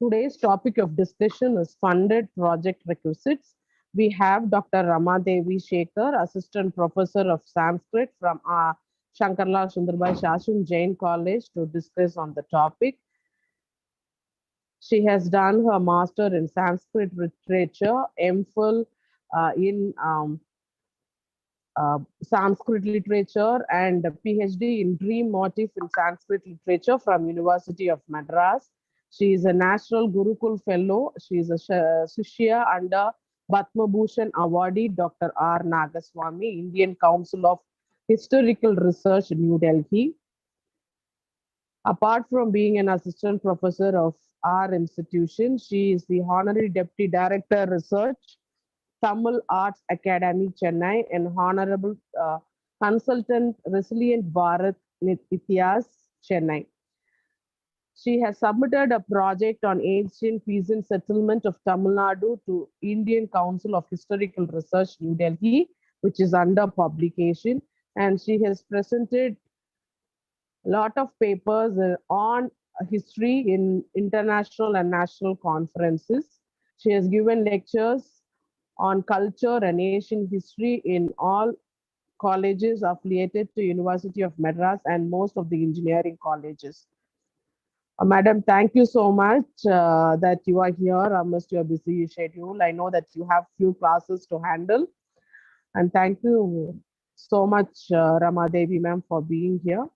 Today's topic of discussion is funded project requisites. We have Dr. Ramadevi Shekhar, Assistant Professor of Sanskrit from Shankarlal Sundarbai Shashun Jain College to discuss on the topic. She has done her master in Sanskrit literature, MPhil in Sanskrit literature, and a PhD in dream motif in Sanskrit literature from University of Madras. She is a National Gurukul Fellow. She is a Shishya under Padma Bhushan awardee Dr. R. Nagaswamy, Indian Council of Historical Research, New Delhi. Apart from being an assistant professor of our institution, she is the Honorary Deputy Director Research, Tamil Arts Academy, Chennai, and Honorable Consultant Resilient Bharat Itihas, Chennai. She has submitted a project on ancient peasant settlement of Tamil Nadu to Indian Council of Historical Research, New Delhi, which is under publication. And she has presented a lot of papers on history in international and national conferences. She has given lectures on culture and Asian history in all colleges affiliated to University of Madras and most of the engineering colleges. Madam, thank you so much that you are here amidst your busy schedule. I know that you have few classes to handle. And thank you so much, Ramadevi ma'am, for being here.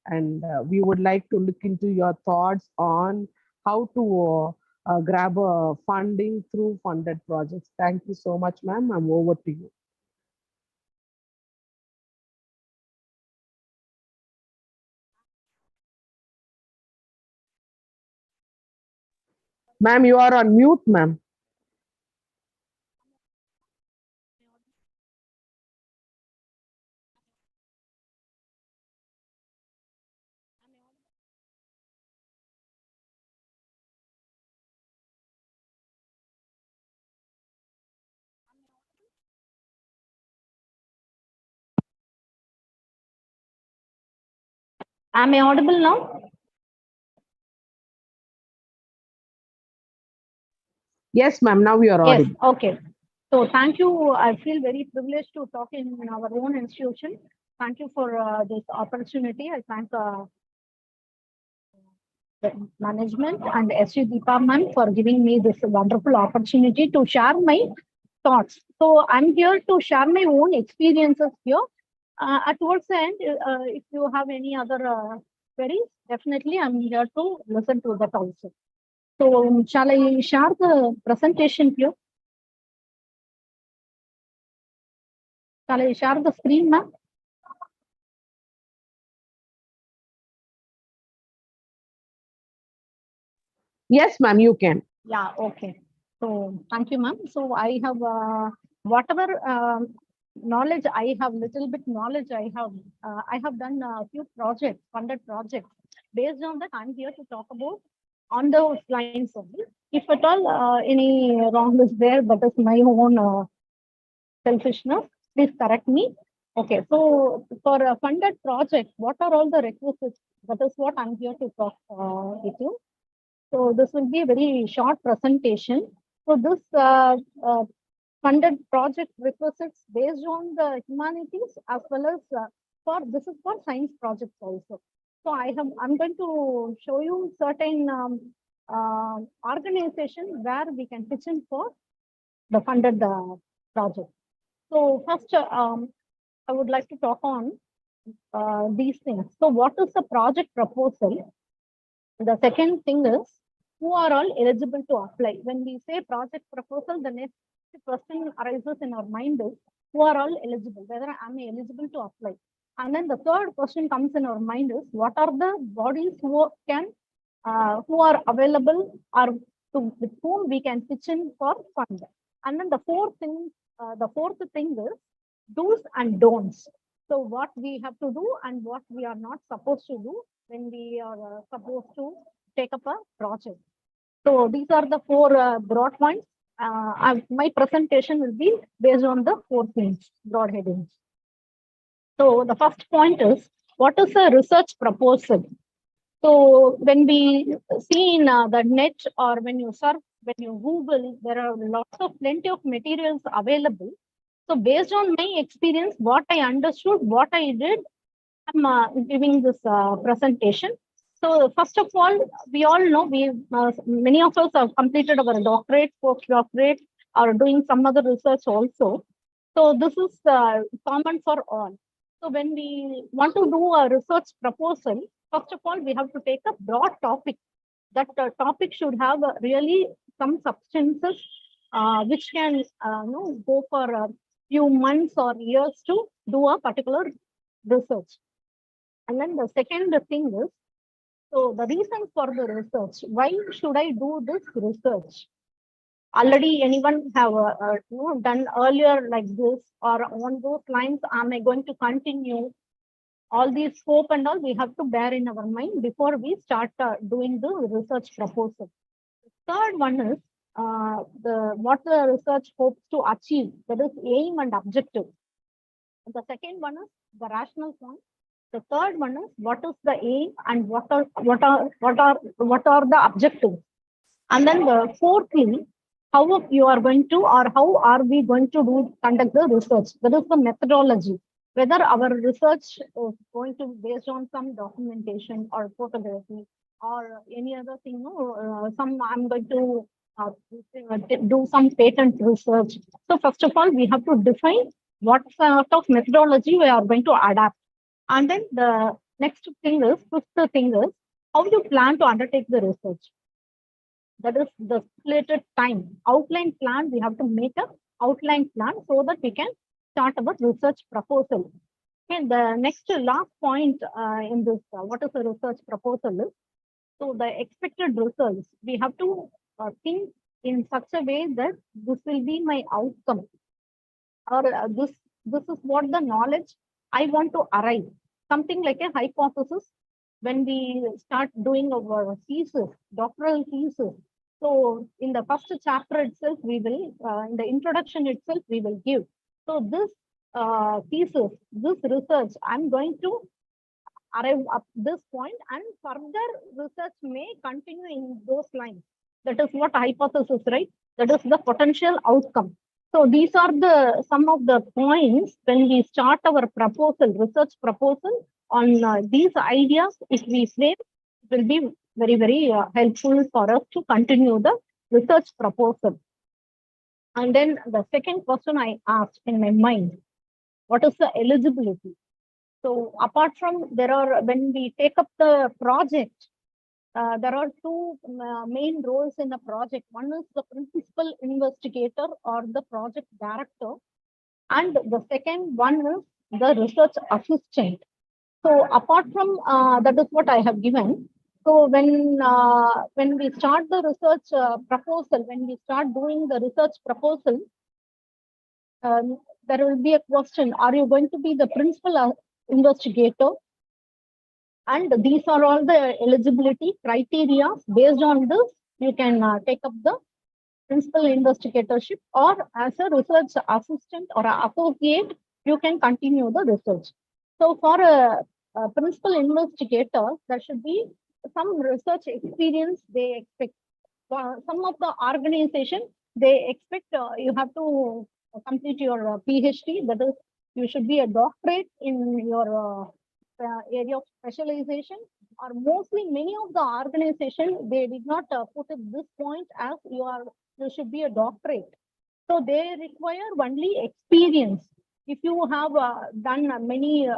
And we would like to look into your thoughts on how to grab funding through funded projects. Thank you so much, ma'am. I'm over to you. Ma'am, you are on mute, ma'am. Am I audible now? Yes, ma'am. Now you are Yes, audible. okay. So thank you. I feel very privileged to talk in our own institution. Thank you for this opportunity. I thank the management and SU department for giving me this wonderful opportunity to share my thoughts. So I'm here to share my own experiences here. Towards the end, if you have any other queries, definitely I'm here to listen to that also. So shall I share the presentation here? Shall I share the screen, ma'am? Yes, ma'am, you can. Yeah, okay. So thank you, ma'am. So I have whatever knowledge I have, little bit knowledge I have done a few projects, funded projects. Based on that, I'm here to talk about on those lines only. If at all any wrong is there, that is my own selfishness. Please correct me. Okay, so for a funded project, what are all the requisites? That is what I'm here to talk with you. So this will be a very short presentation. So this funded project requisites based on the humanities as well as for this is for science projects also. So I'm going to show you certain organization where we can pitch in for the funded project. So first, I would like to talk on these things. So what is the project proposal? The second thing is who are all eligible to apply. When we say project proposal, the next question arises in our mind is who are all eligible, whether I'm eligible to apply. And then the third question comes in our mind is what are the bodies who are available or with whom we can pitch in for fund. And then the fourth thing is do's and don'ts. So what we have to do and what we are not supposed to do when we are supposed to take up a project. So these are the four broad points. My presentation will be based on the four things, broad headings. So the first point is, what is a research proposal? So when we see in the net or when you surf, when you Google, there are lots of plenty of materials available. So based on my experience, what I understood, what I did, I'm giving this presentation. So first of all, we all know many of us have completed our doctorate, postdoctorate, or doing some other research also. So this is common for all. So when we want to do a research proposal, first of all, we have to take a broad topic. That topic should have really some substances which can go for a few months or years to do a particular research. And then the second thing is, so the reason for the research, why should I do this research? Already anyone have done earlier like this or on those lines, am I going to continue? All these scope and all we have to bear in our mind before we start doing the research proposal. Third one is what the research hopes to achieve, that is aim and objective. The second one is the rational point. The third one is what is the aim and what are the objectives. And then the fourthly, how you are going to or how are we going to conduct the research? That is the methodology. Whether our research is going to be based on some documentation or photography or any other thing. I'm going to do some patent research. So first of all, we have to define what sort of methodology we are going to adapt. And then the next thing is, fifth thing is, how you plan to undertake the research. That is the slated time. Outline plan, we have to make an outline plan so that we can start our research proposal. And the last point in this, what is a research proposal is, so the expected results, we have to think in such a way that this will be my outcome or this is what the knowledge I want to arrive. Something like a hypothesis when we start doing our thesis, doctoral thesis. So in the first chapter itself, we will, in the introduction itself, we will give. So this thesis, this research, I'm going to arrive up this point and further research may continue in those lines. That is what hypothesis, right? That is the potential outcome. So these are some of the points when we start our proposal, research proposal on these ideas. If we frame, it will be very, very helpful for us to continue the research proposal. And then the second question I asked in my mind, what is the eligibility? So apart from when we take up the project, there are two main roles in a project. One is the principal investigator or the project director. And the second one is the research assistant. So apart from that is what I have given. So when we start the research proposal, when we start doing the research proposal, there will be a question: are you going to be the principal investigator? And these are all the eligibility criteria. Based on this, you can take up the principal investigatorship, or as a research assistant or an associate, you can continue the research. So for a principal investigator, there should be some research experience they expect. Some of the organization, they expect you have to complete your PhD, that is, you should be a doctorate in your area of specialization, or mostly many of the organization, they did not put at this point as you should be a doctorate. So they require only experience. If you have done many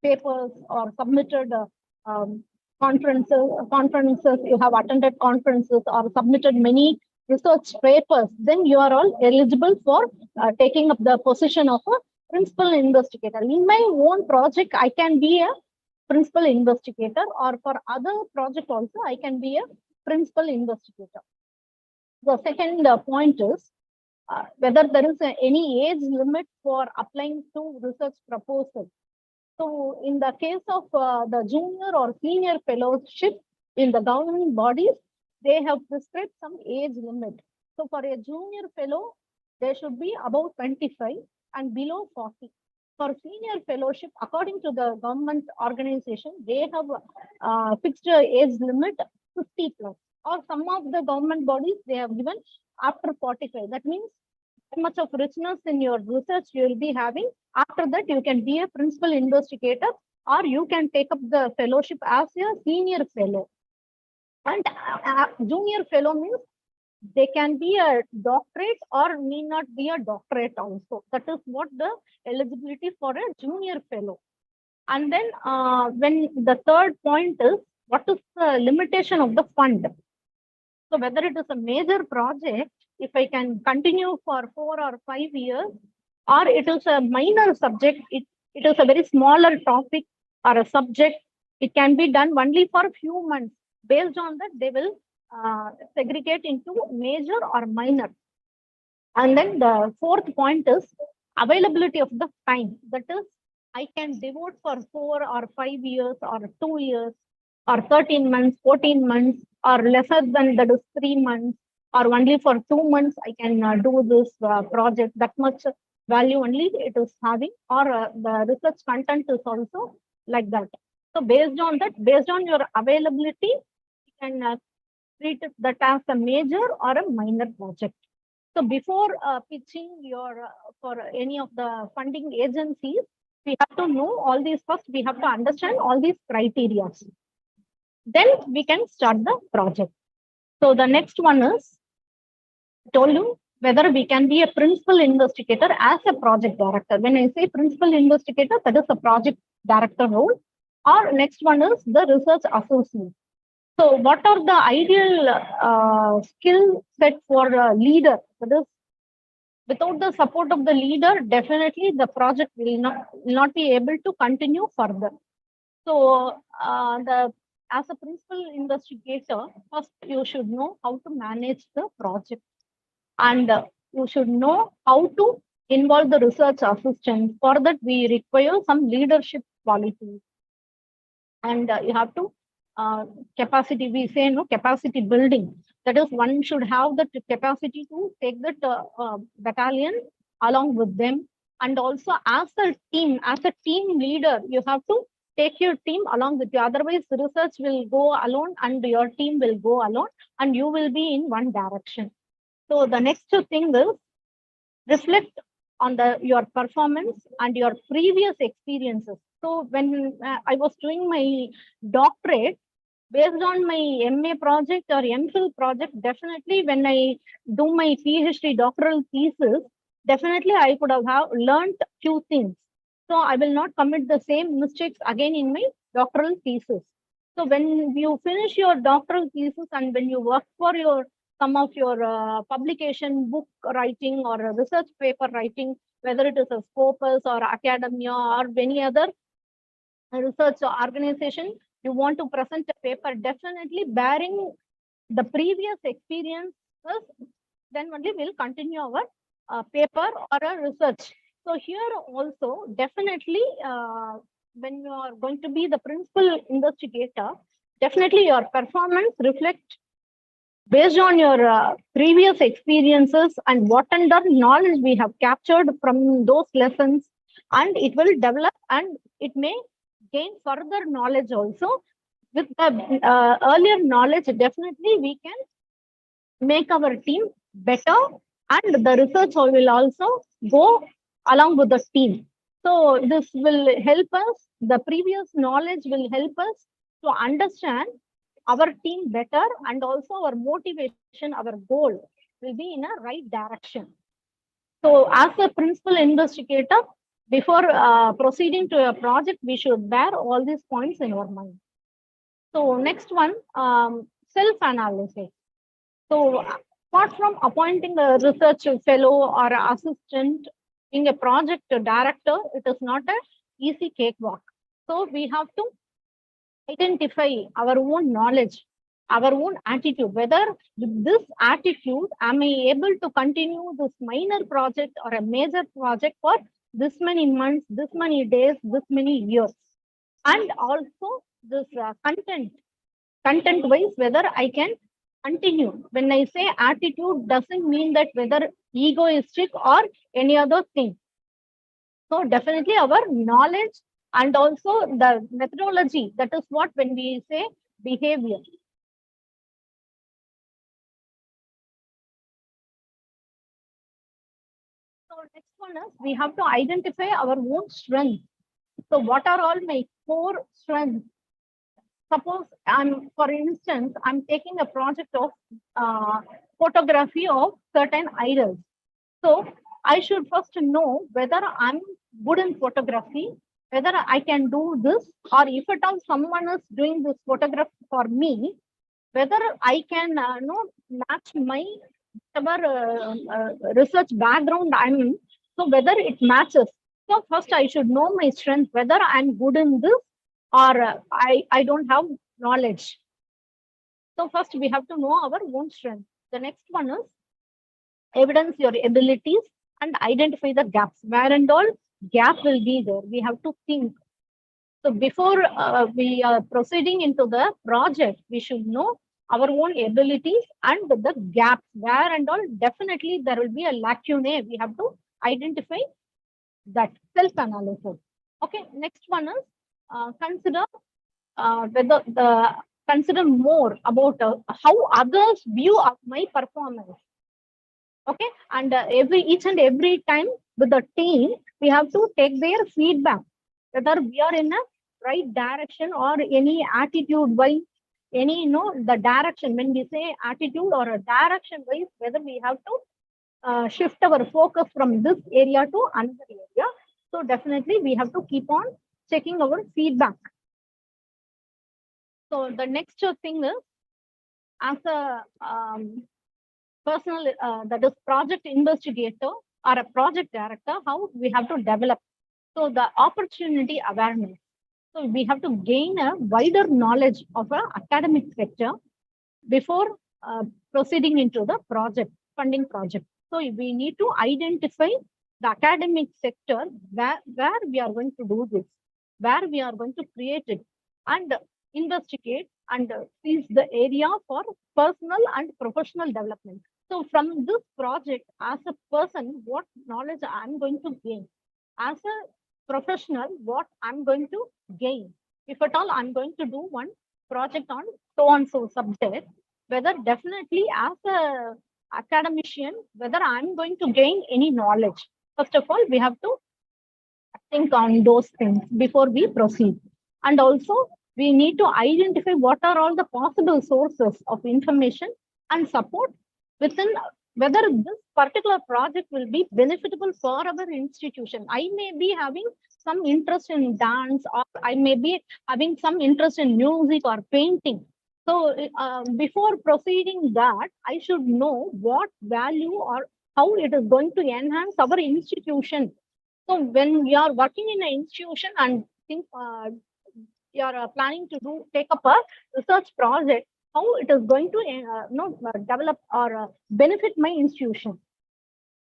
papers or submitted conferences, you have attended conferences or submitted many research papers, then you are all eligible for taking up the position of a principal investigator. In my own project, I can be a principal investigator, or for other project also, I can be a principal investigator. The second point is whether there is any age limit for applying to research proposal. So in the case of the junior or senior fellowship in the government bodies, they have prescribed some age limit. So for a junior fellow, they should be above 25 and below 40. For senior fellowship, according to the government organization, they have fixed age limit 50 plus. Or some of the government bodies, they have given after 45. That means much of richness in your research you will be having. After that, you can be a principal investigator, or you can take up the fellowship as a senior fellow. And junior fellow means they can be a doctorate or need not be a doctorate also. That is what the eligibility for a junior fellow. And then when the third point is, what is the limitation of the fund? So whether it is a major project, if I can continue for 4 or 5 years, or it is a minor subject, it is a very smaller topic or a subject, it can be done only for a few months. Based on that, they will segregate into major or minor. And then the fourth point is availability of the time. That is, I can devote for 4 or 5 years or 2 years or 13 months, 14 months, or lesser than that is 3 months, or only for 2 months, I can do this project. That much value only it is having, or the research content is also like that. So based on that, based on your availability, you can treat that as a major or a minor project. So before pitching your for any of the funding agencies, we have to know all these first. We have to understand all these criteria. Then we can start the project. So the next one is, I told you whether we can be a principal investigator as a project director. When I say principal investigator, that is a project director role. Or next one is the research associate. So what are the ideal skill set for a leader? That is, without the support of the leader, definitely the project will not be able to continue further. So the as a principal investigator, first you should know how to manage the project, and you should know how to involve the research assistant. For that, we require some leadership qualities, and you have to capacity. We say no capacity building. That is, one should have the capacity to take that battalion along with them, and also as a team leader, you have to take your team along with you. Otherwise, the research will go alone, and your team will go alone, and you will be in one direction. So the next thing is reflect on your performance and your previous experiences. So when I was doing my doctorate, based on my MA project or MPhil project, definitely when I do my PhD doctoral thesis, definitely I could have learned few things. So I will not commit the same mistakes again in my doctoral thesis. So when you finish your doctoral thesis and when you work for some of your publication, book writing or a research paper writing, whether it is a Scopus or academia or any other research organization, you want to present a paper, definitely bearing the previous experiences, then only we'll continue our paper or a research. So here also, definitely, when you are going to be the principal investigator, definitely your performance reflect based on your previous experiences and what kind of knowledge we have captured from those lessons, and it will develop and it may gain further knowledge also. With the earlier knowledge, definitely we can make our team better, and the research will also go along with the team. So this will help us, the previous knowledge will help us to understand our team better, and also our motivation, our goal will be in a right direction. So as a principal investigator, before proceeding to a project, we should bear all these points in our mind. So next one, self analysis. So apart from appointing a research fellow or assistant, being a project director, it is not an easy cakewalk. So we have to identify our own knowledge, our own attitude, whether with this attitude, am I able to continue this minor project or a major project for this many months, this many days, this many years. And also this content wise, whether I can continue. When I say attitude, doesn't mean that whether egoistic or any other thing. So definitely our knowledge and also the methodology, that is what when we say behavior. So next one is we have to identify our own strengths. So what are all my core strengths? Suppose for instance, I'm taking a project of photography of certain idols. So I should first know whether I'm good in photography, whether I can do this, or if at all someone is doing this photograph for me, whether I can match my whatever research background I'm in, so whether it matches. So first I should know my strength, whether I'm good in this or I don't have knowledge. So first we have to know our own strength. The next one is evidence your abilities and identify the gaps. Where and all gap will be there. We have to think. So before we are proceeding into the project, we should know our own abilities and the gaps. Where and all definitely there will be a lacunae. We have to identify that self-analysis. Okay, next one is consider whether the consider more about how others view of my performance. Okay, and each and every time with the team, we have to take their feedback, whether we are in a right direction or any attitude wise, any the direction. When we say attitude or a direction wise, whether we have to shift our focus from this area to another area. So definitely we have to keep on checking our feedback. So the next thing is, as a personal, that is project investigator or a project director, how we have to develop. So the opportunity awareness. So we have to gain a wider knowledge of an academic sector before proceeding into the project, funding project. So we need to identify the academic sector where we are going to do this, where we are going to create it, and investigate and seize the area for personal and professional development. So from this project, as a person, what knowledge I'm going to gain? As a professional, what I'm going to gain? If at all I'm going to do one project on so and so subject, whether definitely as a academician, whether I'm going to gain any knowledge. First of all, we have to think on those things before we proceed. And also, we need to identify what are all the possible sources of information and support within whether this particular project will be beneficial for our institution. I may be having some interest in dance, or I may be having some interest in music or painting. So before proceeding that, I should know what value or how it is going to enhance our institution. So when we are working in an institution and think you are planning to take up a research project, how it is going to develop or benefit my institution.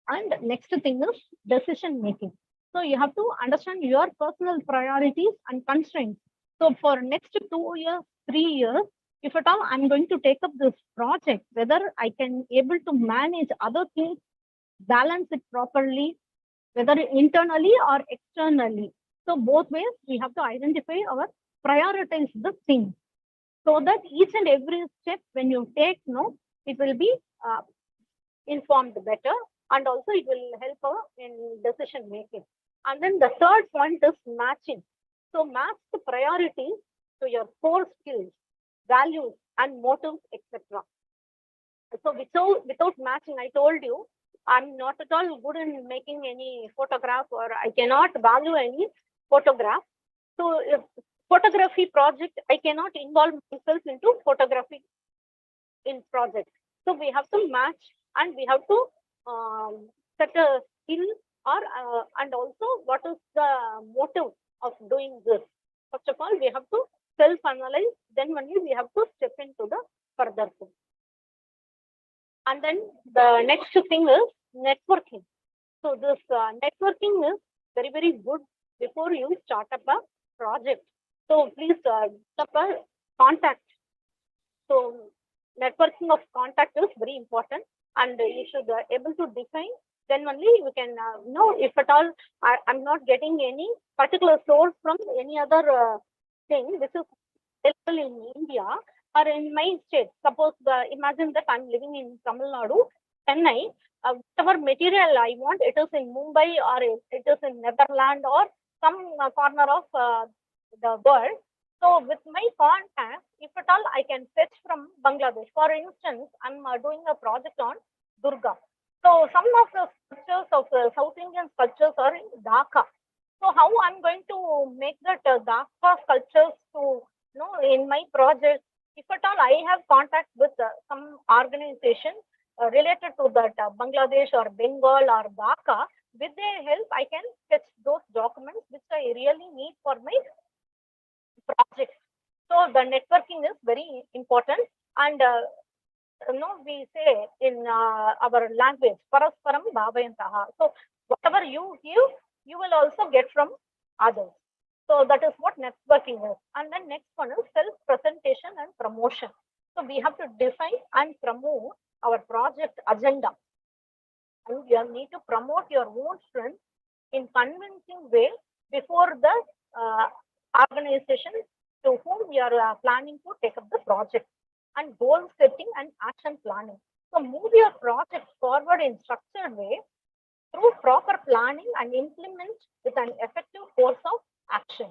And next thing is decision making. So you have to understand your personal priorities and constraints. So for next 2 years, 3 years, if at all I'm going to take up this project, whether I can able to manage other things, balance it properly, whether internally or externally. So both ways we have to identify our prioritize the thing, so that each and every step when you take, no, it will be uh, informed better, and also it will help in decision making. And then the third point is matching. So match the priorities to your core skills, values, and motives, etc. So without matching, I told you, I'm not at all good in making any photograph, or I cannot value any photograph. So if photography project, I cannot involve myself into photography in project. So we have to match, and we have to set a skill, or and also what is the motive of doing this. First of all, we have to self-analyze. Then only we have to step into the further thing. And then the next thing is networking. So this networking is very, very good before you start up a project. So please set up a contact. So networking of contact is very important, and you should able to define. Then only you can know if at all I'm not getting any particular source from any other thing which is available in India or in my state. Suppose imagine that I'm living in Tamil Nadu, Chennai. Whatever material I want, it is in Mumbai, or it is in Netherlands, or some corner of the world. So with my contacts, if at all I can fetch from Bangladesh. For instance, I'm doing a project on Durga. So some of the sculptures of South Indian sculptures are in Dhaka. So how I'm going to make that Dhaka sculptures to, in my project? If at all I have contact with some organization related to that Bangladesh or Bengal or Dhaka, with their help I can fetch those documents which I really need for my project. So the networking is very important, and we say in our language, "Parasparam bhavayantaha." So whatever you give, you will also get from others. So that is what networking is. And then next one is self-presentation and promotion. So we have to define and promote our project agenda, and you need to promote your own strength in convincing way before the uh, organization to whom you are planning to take up the project, and goal setting and action planning. So move your project forward in structured way through proper planning and implement with an effective course of action.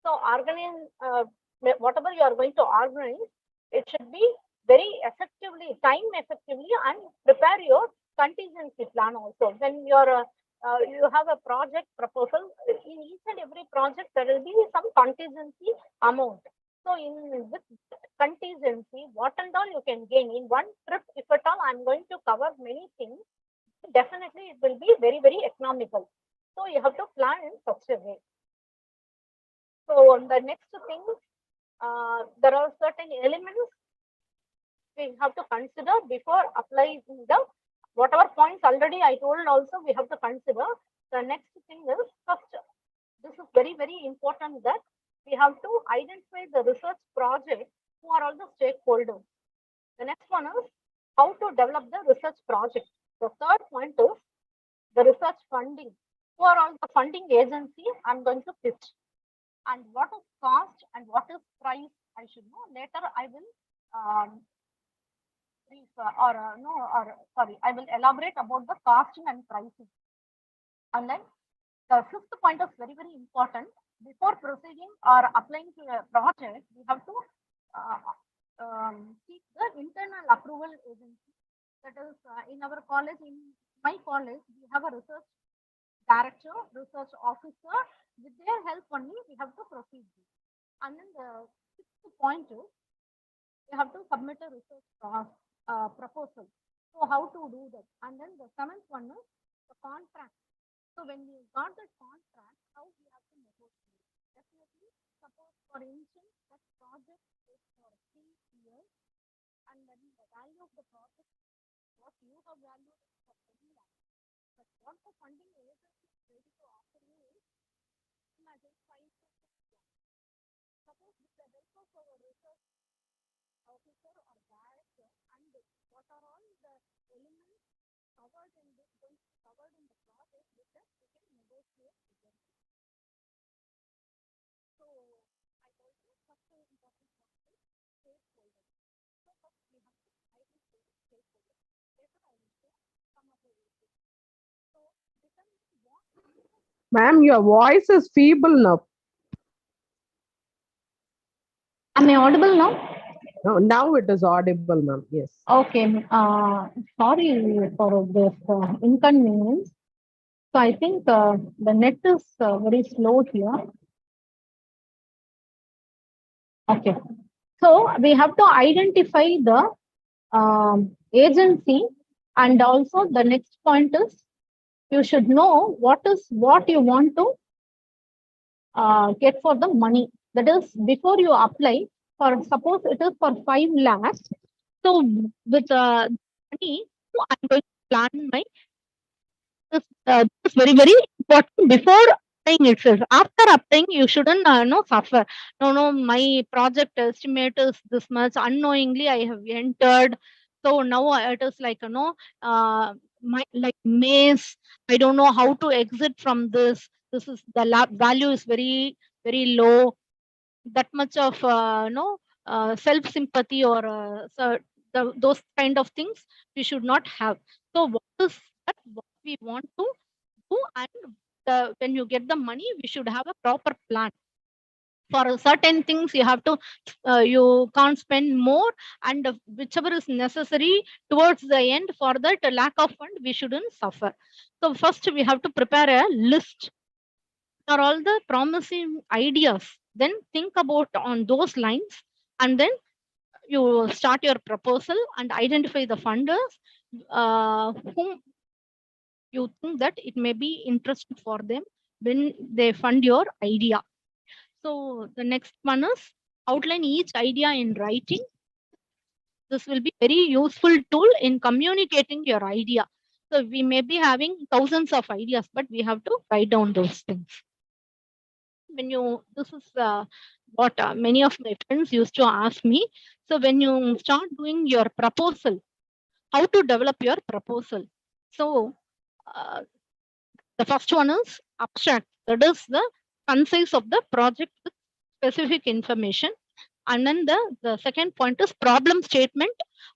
So organize whatever you are going to organize, it should be very effectively, time effectively, and prepare your contingency plan also. When you have a project proposal, in each and every project there will be some contingency amount. So in this contingency, what and all you can gain in one trip, if at all I'm going to cover many things, definitely it will be very, very economical. So you have to plan in such a way. So the next thing, there are certain elements we have to consider before applying the whatever points already I told. Also we have to consider. The next thing is first, this is very, very important, that we have to identify the research project, who are all the stakeholders. The next one is how to develop the research project. The third point is the research funding. Who are all the funding agency I'm going to pitch, and what is cost and what is price, I should know. Later I will brief or no or sorry, I will elaborate about the costing and pricing. And then the fifth point is very, very important. Before proceeding or applying to a project, we have to uh, seek the internal approval agency. That is, in our college, in my college, we have a research director, research officer. With their help only, we have to proceed. And then the sixth point is we have to submit a research proposal. So how to do that? And then the seventh one is the contract. So when we got the contract, how we have to negotiate? Definitely, Suppose, for instance, that project is for 3 years, and then the value of the project, what you have valued is for 10 lakhs. But what the funding agency is ready to offer you is, imagine, 5 to 6 lakhs. Suppose with the help of our research officer or director, and what are all the elements covered in this, going to be covered in the project, with that we can negotiate with them. So I told you first important point is stakeholder. So first we have to identify stakeholder. Later I will show some of the ways. So determine what Ma'am, your voice is feeble now. am I audible now? No, now it is audible, ma'am. Yes. Okay. Sorry for this inconvenience. So I think the net is very slow here. Okay. So we have to identify the agency, and also the next point is you should know what you want to get for the money. That is, before you apply, for suppose it is for 5 lakhs. So with money, I'm going to plan my this is very very important before applying itself. After applying, you shouldn't no suffer. No, my project estimate is this much. Unknowingly, I have entered. So now it is like my like maze. I don't know how to exit from this. This is the value is very very low. That much of no self sympathy or those kind of things we should not have. So what is that what we want to do, and when you get the money, we should have a proper plan. For certain things, you have to you can't spend more, and whichever is necessary towards the end, for that lack of fund, we shouldn't suffer. So first, we have to prepare a list for all the promising ideas. Then think about on those lines, and then you start your proposal and identify the funders whom you think that it may be interesting for them when they fund your idea. So the next one is outline each idea in writing. This will be very useful tool in communicating your idea. So we may be having thousands of ideas, but we have to write down those things. When you, this is what many of my friends used to ask me. So when you start doing your proposal, how to develop your proposal? So uh, the first one is abstract. That is the concise of the project with specific information. And then the second point is problem statement,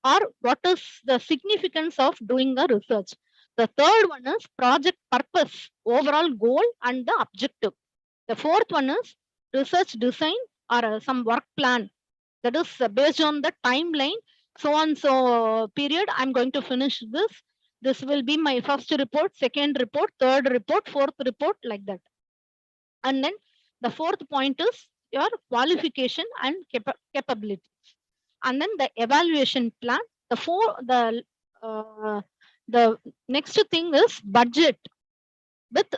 or what is the significance of doing a research. The third one is project purpose, overall goal and the objective. The fourth one is research design, or some work plan. That is based on the timeline. So and so period, I'm going to finish this. This will be my first report, second report, third report, fourth report, like that. And then the fourth point is your qualification and capabilities. And then the evaluation plan. The next thing is budget with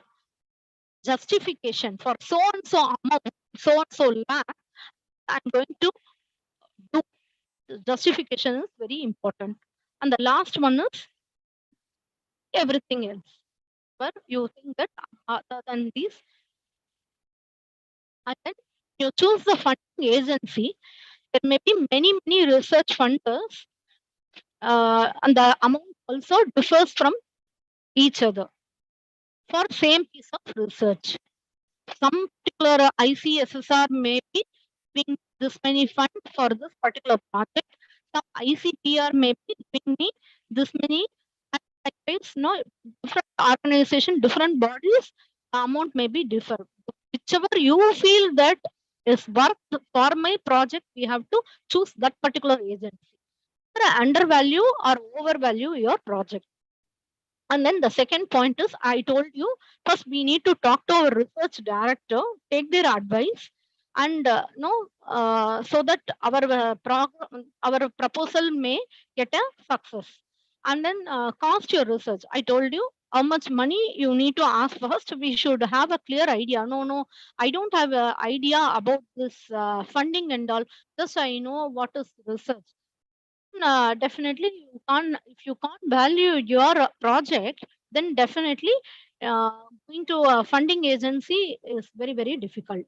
justification. For so and so amount, so and so lakh, I'm going to do. Justification is very important. And the last one is everything else. But you think that other than these, and then you choose the funding agency. There may be many research funders, and the amount also differs from each other for same piece of research. Some particular ICSSR may be giving this many funds for this particular project. Some ICPR may be giving me this many. And likewise, no, different organization, different bodies, the amount may be different. Whichever you feel that is worth for my project, we have to choose that particular agency. Undervalue or overvalue your project. And then the second point is, I told you, first we need to talk to our research director, take their advice, and so that our proposal may get a success. And then cost your research. I told you how much money you need to ask first. We should have a clear idea. No, no, I don't have an idea about this funding and all. Just I know what is research. Definitely, you can't, if you can't value your project, then definitely going to a funding agency is very, very difficult.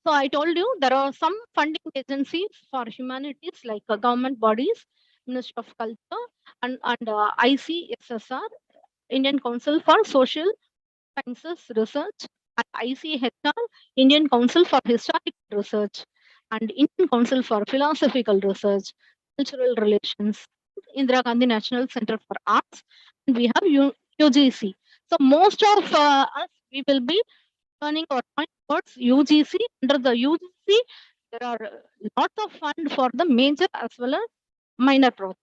So I told you there are some funding agencies for humanities like government bodies, Ministry of Culture, and ICSSR, Indian Council for Social Sciences Research, and ICHR, Indian Council for Historical Research, and Indian Council for Philosophical Research, Cultural Relations, Indira Gandhi National Center for Arts, and we have UGC. So most of us, we will be turning our point towards UGC. Under the UGC, there are lots of fund for the major as well as minor projects.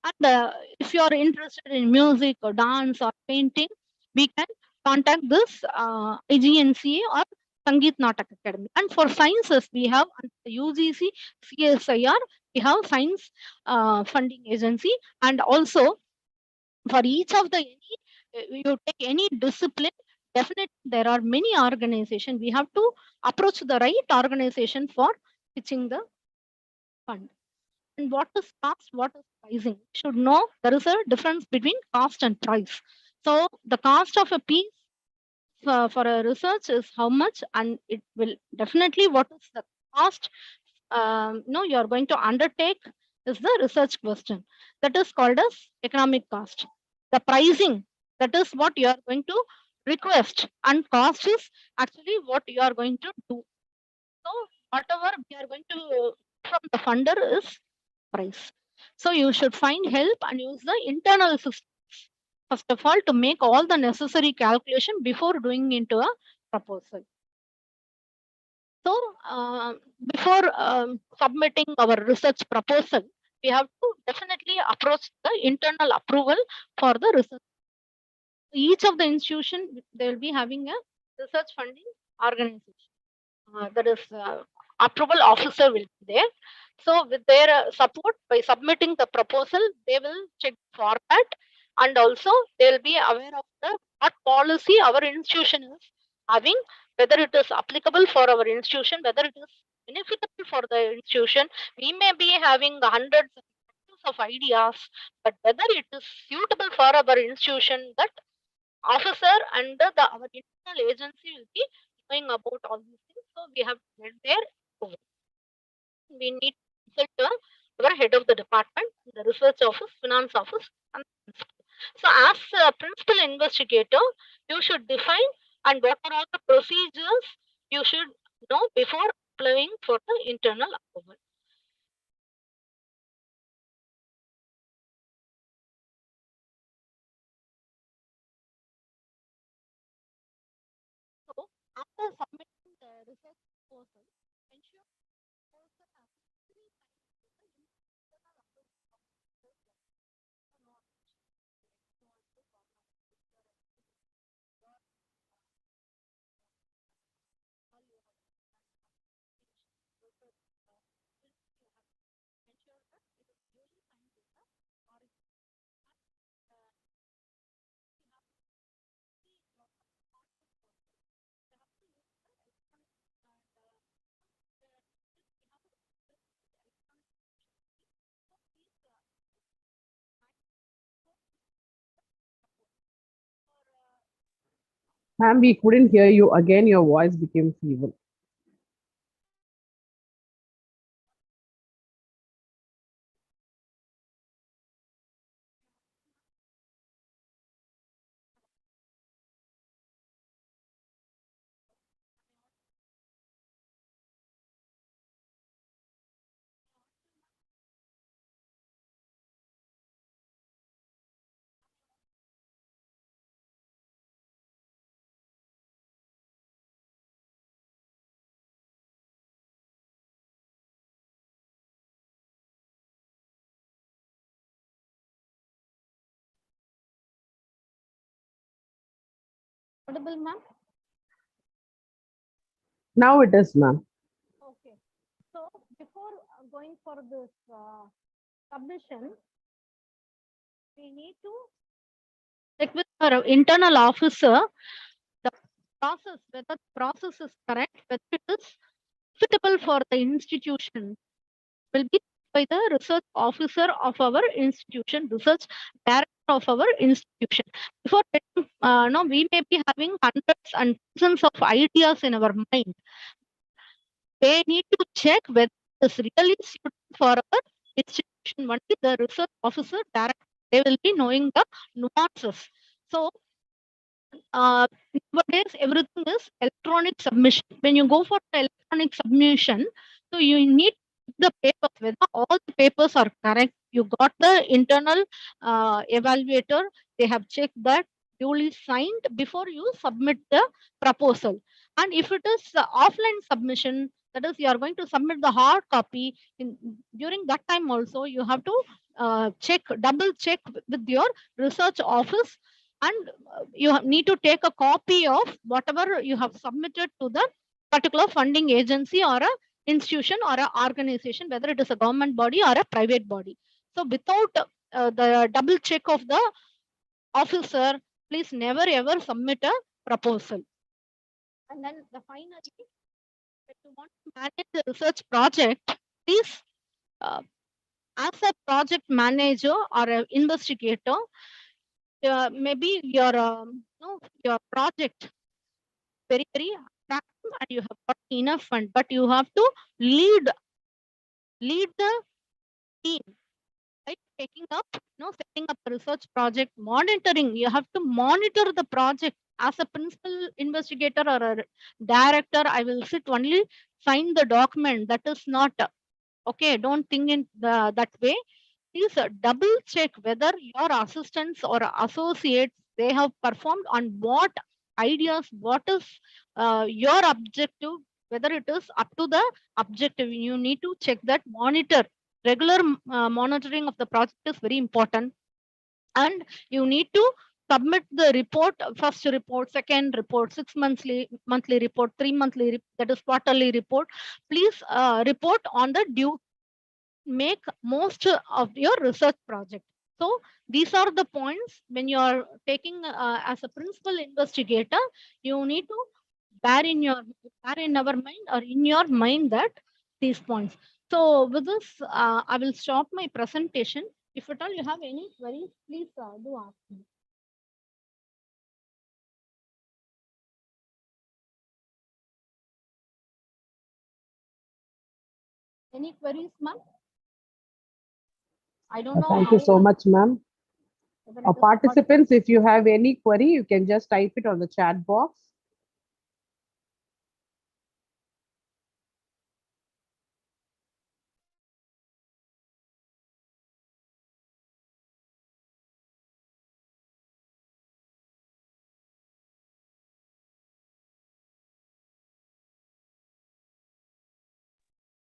And if you are interested in music or dance or painting, we can contact this IGNCA or Sangeet Natak Academy. And for sciences, we have under the UGC, CSIR, we have science funding agency. And also for each of the any, you take any discipline, definitely there are many organizations. We have to approach the right organization for pitching the fund. And what is cost, what is pricing? You should know there is a difference between cost and price. So the cost of a piece for a research is how much, and it will definitely what is the cost no, you are going to undertake is the research question. That is called as economic cost. The pricing, that is what you are going to request, and cost is actually what you are going to do. So whatever we are going to from the funder is price. So you should find help and use the internal systems first of all to make all the necessary calculation before doing into a proposal. So before submitting our research proposal, we have to definitely approach the internal approval for the research. Each of the institution, they will be having a research funding organization. That is approval officer will be there. So with their support, by submitting the proposal, they will check format, and also they will be aware of the what policy our institution is having, whether it is applicable for our institution, whether it is beneficial for the institution. We may be having hundreds of ideas, but whether it is suitable for our institution, that officer and our internal agency will be knowing about all these things. So we have to get there. We need to consult our head of the department, the research office, finance office, and principal. So as a principal investigator, you should define and what are all the procedures you should know before applying for the internal approval. So after submitting the research proposal, ensure the proposal has three kinds of internal approval. Ma'am, we couldn't hear you again. Your voice became feeble. Audible, ma'am? Now it is, ma'am. Okay. So before going for this submission, we need to check with our internal officer the process, whether the process is correct, whether it is suitable for the institution, will be by the research officer of our institution, research director of our institution. Before no, we may be having hundreds and thousands of ideas in our mind. They need to check whether it's really suitable for our institution. Only the research officer director, they will be knowing the nuances. So nowadays everything is electronic submission. When you go for the electronic submission, so you need the papers, whether all the papers are correct. You got the internal evaluator, they have checked that duly signed before you submit the proposal. And if it is offline submission, that is, you are going to submit the hard copy. During that time also, you have to double check with your research office, and you need to take a copy of whatever you have submitted to the particular funding agency or a institution or a organization, whether it is a government body or a private body. So without the double check of the officer, please never ever submit a proposal. And then finally, if you want to manage the research project, please as a project manager or an investigator, maybe your project very attractive and you have got enough fund, but you have to lead the team, right? Taking up, setting up a research project, monitoring. You have to monitor the project as a principal investigator or a director. I will sit only sign the document. That is not okay. Don't think in that way. Please double check whether your assistants or associates, they have performed on what ideas, what is your objective, whether it is up to the objective. You need to check that, monitor. Regular monitoring of the project is very important. And you need to submit the report, first report, second report, 6 monthly report, 3 monthly, that is quarterly report. Please report on the due, make most of your research project. So these are the points when you are taking as a principal investigator, you need to bear in our mind or in your mind that these points. So with this, I will stop my presentation. If at all you have any queries, please do ask me. Any queries, ma'am? I don't know. Thank you so much, ma'am. Participants, if you have any query, you can just type it on the chat box.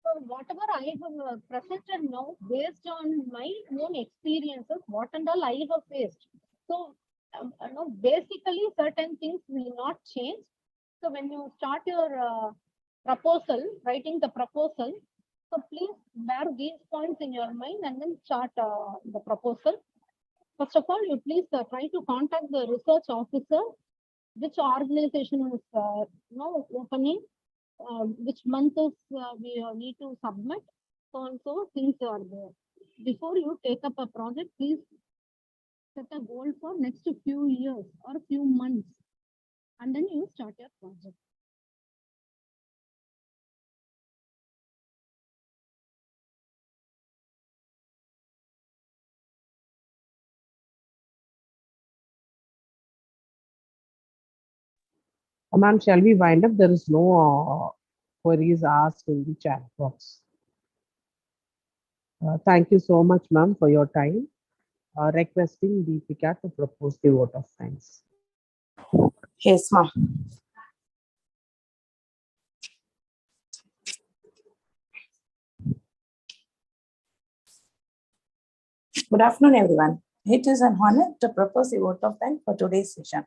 So whatever I have presented now, based on my own experiences, what and all I have faced. So, basically, certain things will not change. So when you start your proposal, writing the proposal, so please bear these points in your mind and then start the proposal. First of all, you please try to contact the research officer, which organization is opening, which month is we need to submit, so and so things are there. Before you take up a project, please set a goal for next few years or few months, and then you start your project. Ma'am, shall we wind up? There is no queries asked in the chat box. Thank you so much, ma'am, for your time. Requesting Deepika to propose the vote of thanks. Yes, ma'am. Good afternoon, everyone. It is an honor to propose a vote of thanks for today's session.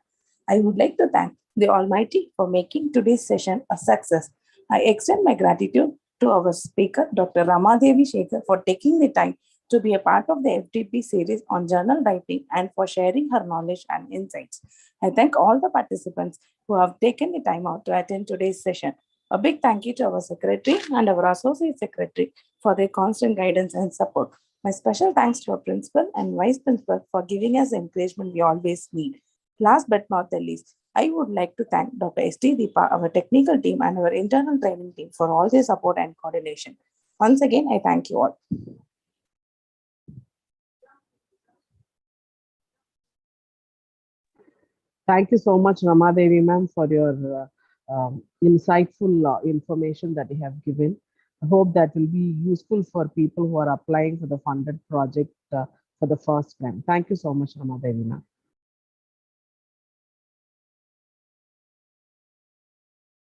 I would like to thank the Almighty for making today's session a success. I extend my gratitude to our speaker, Dr. Ramadevi Shekhar, for taking the time to be a part of the FTP series on journal writing and for sharing her knowledge and insights. I thank all the participants who have taken the time out to attend today's session. A big thank you to our secretary and our associate secretary for their constant guidance and support. My special thanks to our principal and vice principal for giving us the encouragement we always need. Last but not the least, I would like to thank Dr. S.T. Deepa, our technical team, and our internal training team for all their support and coordination. Once again, I thank you all. Thank you so much, Ramadevi ma'am, for your insightful information that you have given. I hope that will be useful for people who are applying for the funded project for the first time. Thank you so much, Ramadevi ma'am.